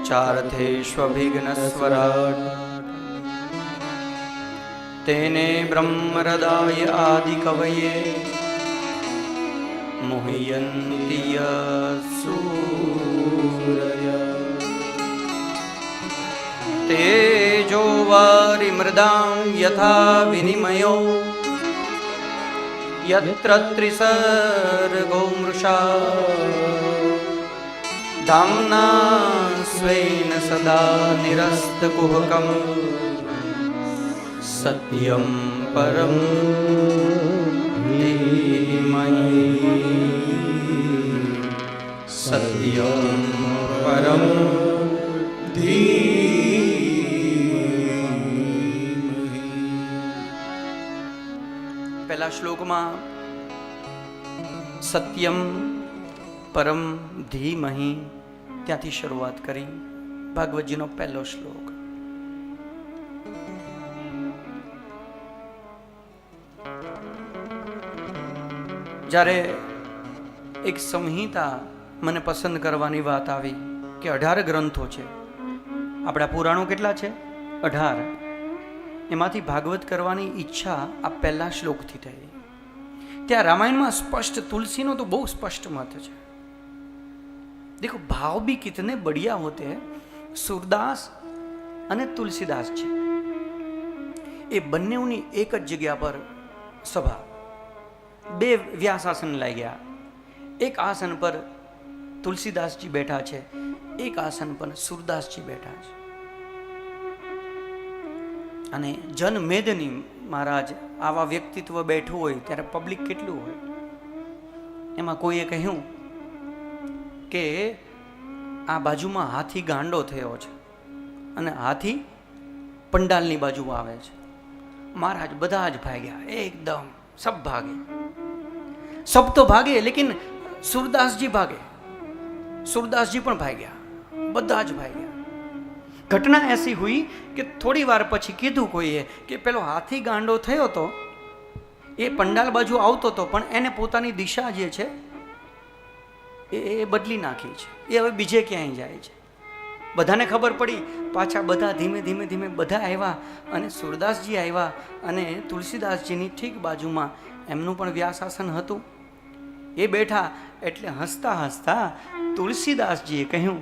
चार्थेष्वभिघ्नस्वराट् तेने ब्रह्महृदाय आदिकवये मुह्यन्ति सूरया तेजो वारिमृदां यथा विनिमयो यत्र त्रिसर्गो मृषा धाम्ना स्वेन सदा निरस्तकुहकं सत्यं परं धीमहि सत्यं परं धीमहि। पहला श्लोक में सत्यम परम धीमहि त्याथी शुरुआत करी। भागवतजी नो पहलो श्लोक। જ્યારે એક સંહિતા મને પસંદ કરવાની વાત આવી કે 18 ગ્રંથો છે, આપણા પુરાણો કેટલા છે? 18. એમાંથી ભાગવત કરવાની ઈચ્છા આ પહેલા શ્લોકથી થઈ. ત્યાં રામાયણમાં સ્પષ્ટ, તુલસીનો તો બહુ સ્પષ્ટ મત છે. देखो भाव भी कितने बढ़िया होते हैं. सूरदास અને તુલસીદાસ છે એ બંનેની એક જ જગ્યા પર સભા. બે વ્યાસાસન લાગ્યા. એક આસન પર તુલસીદાસજી બેઠા છે, એક આસન પર સુરદાસજી બેઠા છે. અને જનમેદની મહારાજ આવા વ્યક્તિત્વ બેઠું હોય ત્યારે પબ્લિક કેટલું હોય. એમાં કોઈએ કહ્યું કે આ બાજુમાં હાથી ગાંડો થયો છે અને હાથી પંડાલની બાજુ આવે છે. મહારાજ બધા જ ભાગ્યા, એકદમ સબ ભાગે. સબ તો ભાગે લેકિન સુરદાસજી ભાગે, સુરદાસજી પણ ભાગ્યા, બધા જ ભાગ્યા. ઘટના એસી હુઈ કે થોડી વાર પછી કીધું કોઈએ કે પેલો હાથી ગાંડો થયો તો એ પંડાલ બાજુ આવતો હતો, પણ એને પોતાની દિશા જે છે એ બદલી નાખી છે, એ હવે બીજે ક્યાંય જાય છે. બધાને ખબર પડી. પાછા બધા ધીમે ધીમે ધીમે બધા આવ્યા અને સુરદાસજી આવ્યા અને તુલસીદાસજીની ઠીક બાજુમાં એમનું પણ વ્યાસાસન હતું. એ બેઠા એટલે હસતા હસતા તુલસીદાસજીએ કહ્યું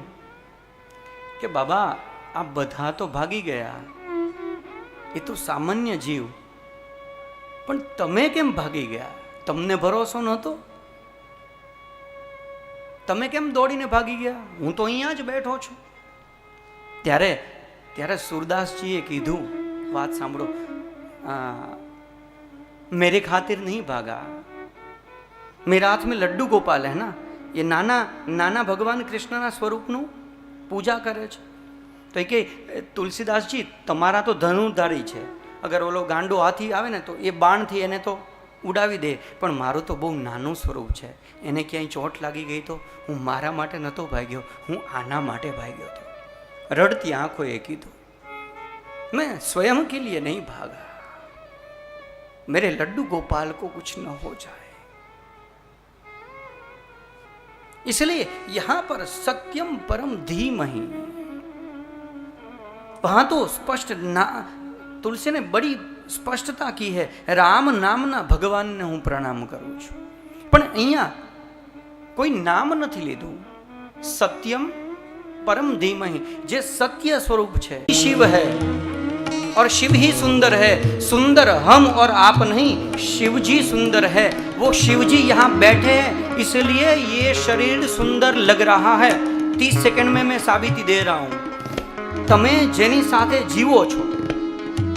કે બાબા, આ બધા તો ભાગી ગયા, એ તો સામાન્ય જીવ, પણ તમે કેમ ભાગી ગયા? તમને ભરોસો નહોતો? તમે કેમ દોડીને ભાગી ગયા? હું તો અહીંયા જ બેઠો છું. ત્યારે સુરદાસજીએ કીધું, વાત સાંભળો, मेरे खातिर नहीं भागा, मेरा हाथ में लड्डू गोपाल है ना, ये नाना भगवान कृष्णના સ્વરૂપનું પૂજા કરે છે. તો એ કે તુલસીદાસજી તમારા તો ધનુર્ધારી છે, અગર ઓલો ગાંડો હાથી આવે ને તો એ બાણથી એને તો ઉડાવી દે, પણ મારું તો બહુ નાનું સ્વરૂપ છે, એને ક્યાંય ચોટ લાગી ગઈ તો હું મારા માટે નહોતો ભાગ્યો, હું આના માટે ભાગ્યો હતો. રડતી આંખોએ કીધું, मैं स्वयं के लिए नहीं भागा, मेरे लड्डू गोपाल को कुछ न हो जाए. इसलिए यहां पर सत्यम परम धीमहि, वहां तो स्पष्ट तुलसी ने बड़ी स्पष्टता की है, राम नामना भगवान ने हूँ प्रणाम करूँ છું. પણ અહીંયા કોઈ નામ નથી લીધું. સત્યમ परम धीमहि, જે સત્ય સ્વરૂપ છે शिव है और शिव ही सुंदर है. सुंदर हम और आप नहीं, शिव जी सुंदर है. वो शिव जी यहाँ बैठे हैं, इसलिए ये शरीर सुंदर लग रहा है. 30 सेकंड में मैं साबिती दे रहा हूँ. તમે જેની સાથે જીવો છો,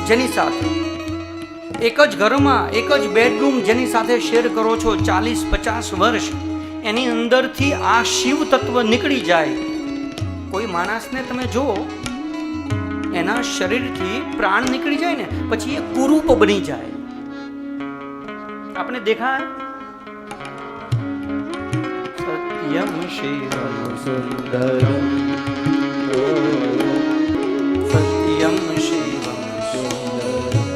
જેની સાથે એક જ ઘરમાં એક જ બેડરૂમ જેની સાથે શેર કરો છો 40-50 વર્ષ, એની અંદરથી આ શિવ તત્વ નીકળી જાય. કોઈ માણસને તમે જુઓ, એના શરીરથી પ્રાણ નીકળી જાય ને પછી એ કુરૂપ બની જાય. આપણે દેખાય સત્યમ શિવમ સુંદરમ, सत्यम शिवम सुंदरम.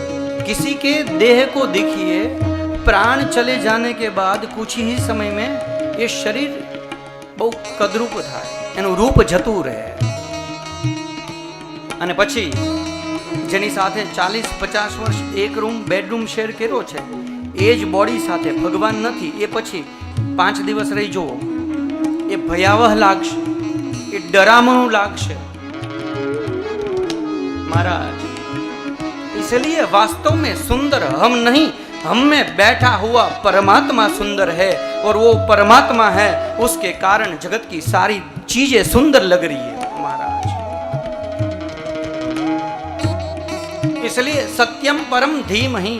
किसी के देह को देखिए, प्राण चले जाने के बाद कुछ ही समय में ये शरीर बहुत कदरूप था, એનું રૂપ જતું રહે. અને પછી જેની સાથે 40-50 વર્ષ એક રૂમ બેડરૂમ શેર કર્યો છે, એ જ બોડી સાથે ભગવાન નથી, એ પછી 5 દિવસ રહી જુઓ, એ ભયાવહ લાગશે, એ ડરામણું લાગશે महाराज। इसलिए वास्तव में सुंदर हम नहीं, हम में बैठा हुआ परमात्मा सुंदर है, और वो परमात्मा है, उसके कारण जगत की सारी चीजें सुंदर लग रही है महाराज। इसलिए सत्यम परम धीमहि,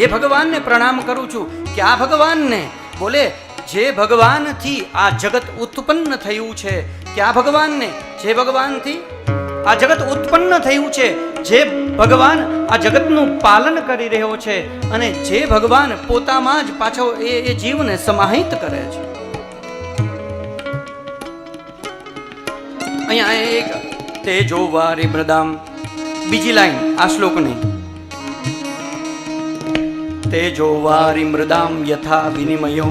ये भगवान ने प्रणाम करूं छू। क्या भगवान ने? बोले जे भगवान थी आ जगत उत्पन्न थयुं छे। क्या भगवान ने? जे भगवान थी आ जगत उत्पन्न थयुं छे, जे भगवान आ जगतનું પાલન કરી રહ્યો છે, અને જે ભગવાન પોતામાં જ પાછો એ જીવને સમાહિત કરે છે। અહીંયા એક તેજો વારી મૃદામ, બીજી લાઈન આ શ્લોકની, तेजो वारी मृदाम यथा विनिमयो।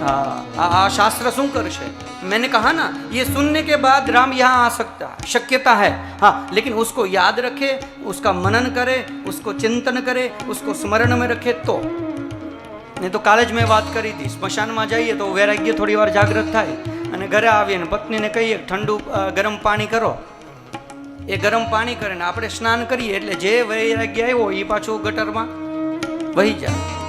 हाँ, शास्त्र सुन कर से मैंने कहा ना, ये सुनने के बाद राम यहाँ आ सकता, शक्यता है। हाँ, लेकिन उसको याद रखे, उसका मनन करे, उसको चिंतन करे, उसको स्मरण में रखे तो। नहीं तो काले ज मैं बात करी थी, स्मशान में जाइए तो वैराग्य थोड़ी वार जागृत थाय, अने घरे आवीने पत्नी ने कहीए ठंडू गरम पानी करो, એ ગરમ પાણી કરે ને આપણે સ્નાન કરીએ એટલે જે વૈરાગ્ય આવ્યો એ પાછું ગટરમાં વહી જાય।